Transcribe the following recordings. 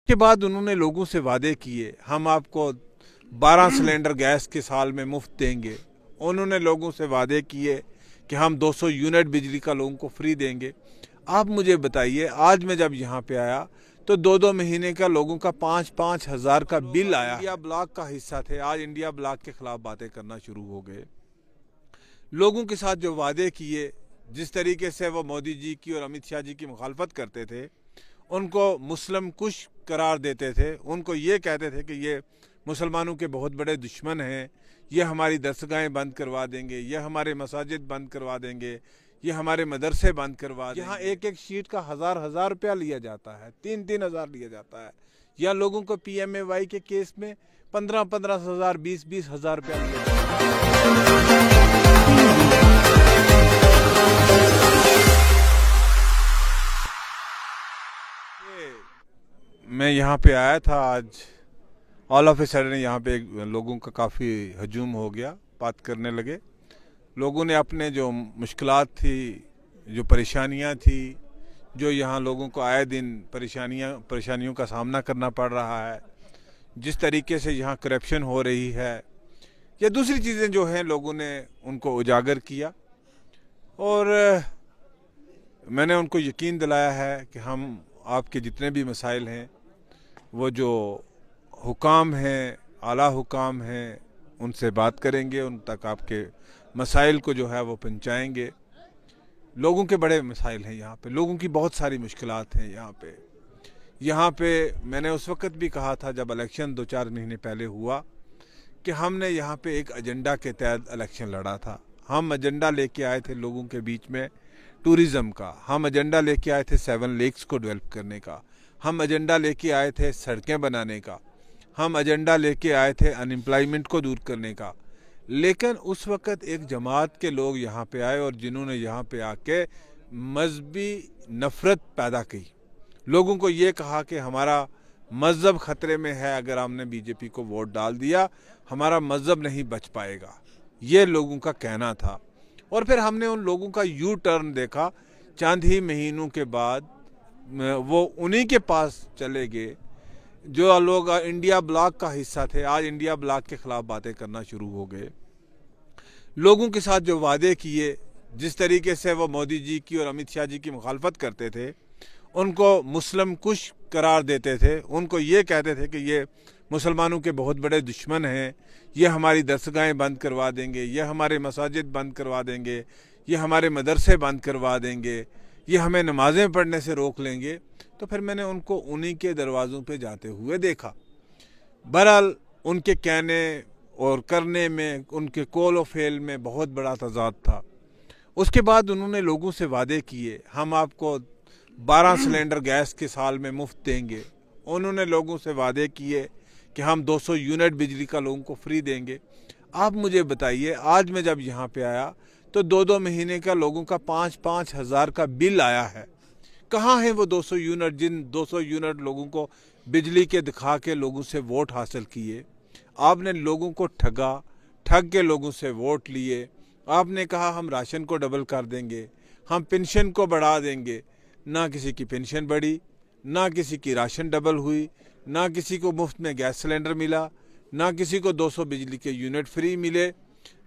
के बाद उन्होंने लोगों से वादे किए, हम आपको 12 सिलेंडर गैस के साल में मुफ्त देंगे। उन्होंने लोगों से वादे किए कि हम 200 यूनिट बिजली का लोगों को फ्री देंगे। आप मुझे बताइए, आज मैं जब यहाँ पे आया तो 2-2 महीने का लोगों का 5-5 हज़ार का बिल आया। इंडिया ब्लॉक का हिस्सा थे, आज इंडिया ब्लॉक के खिलाफ बातें करना शुरू हो गए। लोगों के साथ जो वादे किए, जिस तरीके से वो मोदी जी की और अमित शाह जी की मुखालफत करते थे, उनको मुस्लिम कुश करार देते थे, उनको ये कहते थे कि ये मुसलमानों के बहुत बड़े दुश्मन हैं, ये हमारी दरसगाहें बंद करवा देंगे, ये हमारे मसाजिद बंद करवा देंगे, ये हमारे मदरसे बंद करवा देंगे। यहाँ एक एक शीट का हज़ार रुपया लिया जाता है, 3-3 हज़ार लिया जाता है। या लोगों को PMAY के केस में 15-15 हज़ार, 20-20 हज़ार रुपया लिया जाता है। मैं यहाँ पे आया था आज, ऑल ऑफ ए सडन यहाँ पे लोगों का काफ़ी हजूम हो गया, बात करने लगे। लोगों ने अपने जो मुश्किलात थी, जो परेशानियाँ थी, जो यहाँ लोगों को आए दिन परेशानियों का सामना करना पड़ रहा है, जिस तरीके से यहाँ करप्शन हो रही है या दूसरी चीज़ें जो हैं, लोगों ने उनको उजागर किया। और मैंने उनको यकीन दिलाया है कि हम आपके जितने भी मसाइल हैं, वो जो हुकाम हैं, आला हुकाम हैं, उनसे बात करेंगे, उन तक आपके मसाइल को जो है वो पहुंचाएंगे। लोगों के बड़े मसाइल हैं यहाँ पे, लोगों की बहुत सारी मुश्किलात हैं यहाँ पे मैंने उस वक्त भी कहा था जब इलेक्शन 2-4 महीने पहले हुआ कि हमने यहाँ पे एक एजेंडा के तहत इलेक्शन लड़ा था। हम एजेंडा लेके आए थे लोगों के बीच में टूरिज़्म का, हम एजेंडा लेके आए थे 7 लेक्स को डेवलप करने का, हम एजेंडा लेके आए थे सड़कें बनाने का, हम एजेंडा लेके आए थे अनएम्प्लॉयमेंट को दूर करने का। लेकिन उस वक़्त एक जमात के लोग यहाँ पे आए और जिन्होंने यहाँ पे आके मजहबी नफ़रत पैदा की। लोगों को ये कहा कि हमारा मज़हब ख़तरे में है, अगर हमने बीजेपी को वोट डाल दिया हमारा मज़हब नहीं बच पाएगा, ये लोगों का कहना था। और फिर हमने उन लोगों का यू टर्न देखा, चंद ही महीनों के बाद वो उन्हीं के पास चले गए जो लोग इंडिया ब्लॉक का हिस्सा थे, आज इंडिया ब्लॉक के खिलाफ बातें करना शुरू हो गए। लोगों के साथ जो वादे किए, जिस तरीके से वो मोदी जी की और अमित शाह जी की मुखालफत करते थे, उनको मुस्लिम कुश करार देते थे, उनको ये कहते थे कि ये मुसलमानों के बहुत बड़े दुश्मन हैं, ये हमारी दरसगाहें बंद करवा देंगे, ये हमारे मसाजिद बंद करवा देंगे, ये हमारे मदरसे बंद करवा देंगे, ये हमें नमाज़ें पढ़ने से रोक लेंगे। तो फिर मैंने उनको उन्हीं के दरवाज़ों पे जाते हुए देखा। बहरहाल उनके कहने और करने में, उनके कौल व फेल में बहुत बड़ा तज़ाद था। उसके बाद उन्होंने लोगों से वादे किए, हम आपको 12 सिलेंडर गैस के साल में मुफ्त देंगे। उन्होंने लोगों से वादे किए कि हम 200 यूनिट बिजली का लोगों को फ्री देंगे। आप मुझे बताइए, आज मैं जब यहाँ पे आया तो 2-2 महीने का लोगों का 5-5 हज़ार का बिल आया है। कहाँ है वो 200 यूनिट, जिन 200 यूनिट लोगों को बिजली के दिखा के लोगों से वोट हासिल किए? आपने लोगों को ठग के लोगों से वोट लिए। आपने कहा हम राशन को डबल कर देंगे, हम पेंशन को बढ़ा देंगे। ना किसी की पेंशन बढ़ी, ना किसी की राशन डबल हुई, ना किसी को मुफ्त में गैस सिलेंडर मिला, ना किसी को 200 बिजली के यूनिट फ्री मिले,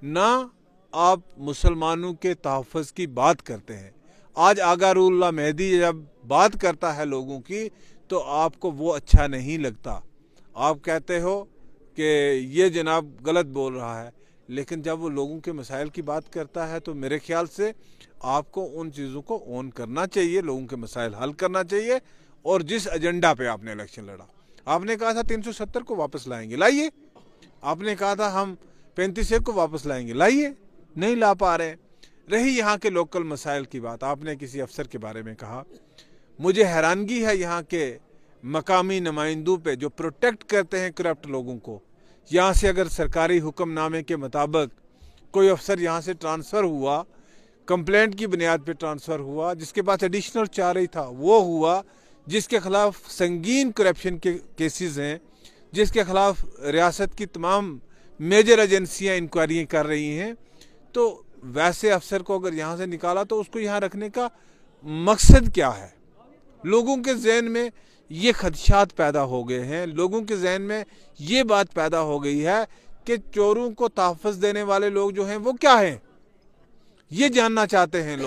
ना आप मुसलमानों के तहफ़्फ़ुज़ की बात करते हैं। आज आगा रुल्ला मेहदी जब बात करता है लोगों की तो आपको वो अच्छा नहीं लगता, आप कहते हो कि ये जनाब गलत बोल रहा है। लेकिन जब वो लोगों के मसाइल की बात करता है तो मेरे ख्याल से आपको उन चीज़ों को ऑन करना चाहिए, लोगों के मसाइल हल करना चाहिए। और जिस एजेंडा पे आपने इलेक्शन लड़ा, आपने कहा था 370 को वापस लाएंगे, लाइए। आपने कहा था हम 35 को वापस लाएंगे, लाइए। नहीं ला पा रहे। रही यहाँ के लोकल मसाइल की बात, आपने किसी अफसर के बारे में कहा, मुझे हैरानगी है यहाँ के मकामी नुमाइंदों पे जो प्रोटेक्ट करते हैं करप्ट लोगों को। यहाँ से अगर सरकारी हुक्मनामे के मुताबिक कोई अफसर यहाँ से ट्रांसफ़र हुआ, कंप्लेंट की बुनियाद पे ट्रांसफ़र हुआ, जिसके पास एडिशनल चार्ज था वो हुआ, जिसके खिलाफ संगीन करप्शन के केसेस हैं, जिसके खिलाफ रियासत की तमाम मेजर एजेंसियाँ इंक्वायरी कर रही हैं, तो वैसे अफसर को अगर यहाँ से निकाला तो उसको यहाँ रखने का मकसद क्या है? लोगों के जहन में ये खदशात पैदा हो गए हैं, लोगों के जहन में ये बात पैदा हो गई है कि चोरों को तहफ़्फ़ुज़ देने वाले लोग जो हैं वो क्या हैं, ये जानना चाहते हैं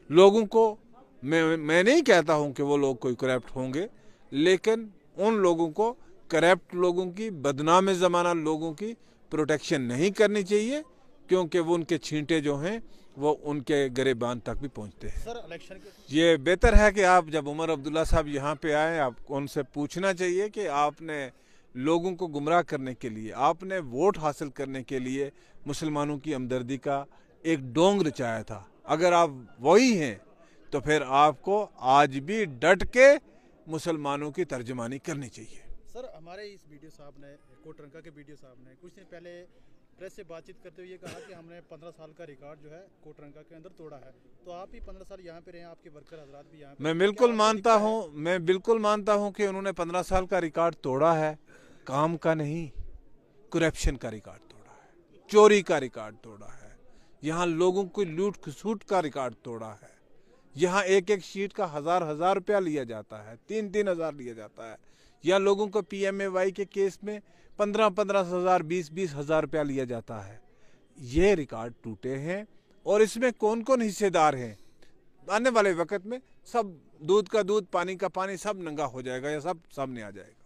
लोगों को। मैं नहीं कहता हूं कि वो लोग कोई करप्ट होंगे, लेकिन उन लोगों को, करप्ट लोगों की, बदनाम ज़माना लोगों की प्रोटेक्शन नहीं करनी चाहिए, क्योंकि वो उनके छींटे जो हैं वो उनके गरेबान तक भी पहुंचते हैं। सर इलेक्शन के ये बेहतर है कि आप जब उमर अब्दुल्ला साहब यहाँ पे आए, आपको उनसे पूछना चाहिए कि आपने लोगों को गुमराह करने के लिए, आपने वोट हासिल करने के लिए मुसलमानों की हमदर्दी का एक डोंग रचाया था। अगर आप वही हैं तो फिर आपको आज भी डट के मुसलमानों की तर्जुमानी करनी चाहिए। सर हमारे इस वीडियो साहब ने, कोटरंका के वीडियो साहब ने कुछ दिन पहले प्रेस से बातचीत करते हुए ये कहा कि हमने 15 साल का रिकॉर्ड जो है कोटरंका के अंदर तोड़ा है। तो आप भी 15 साल यहाँ पे रहे, आपके वर्कर हजरात भी यहाँ पे। मैं बिल्कुल मानता हूँ कि उन्होंने 15 साल का रिकॉर्ड तोड़ा है, काम का नहीं, करप्शन का रिकॉर्ड तोड़ा है, चोरी का रिकॉर्ड तोड़ा है, यहाँ लोगों को लूट खसूट का रिकॉर्ड तोड़ा है। यहाँ एक एक शीट का हजार रुपया लिया जाता है, 3-3 हज़ार लिया जाता है। यहाँ लोगों को PMAY के केस में 15-15 हज़ार, 20-20 हज़ार रुपया लिया जाता है। ये रिकॉर्ड टूटे हैं और इसमें कौन कौन हिस्सेदार हैं, आने वाले वक्त में सब दूध का दूध, पानी का पानी, सब नंगा हो जाएगा या सब सामने आ जाएगा।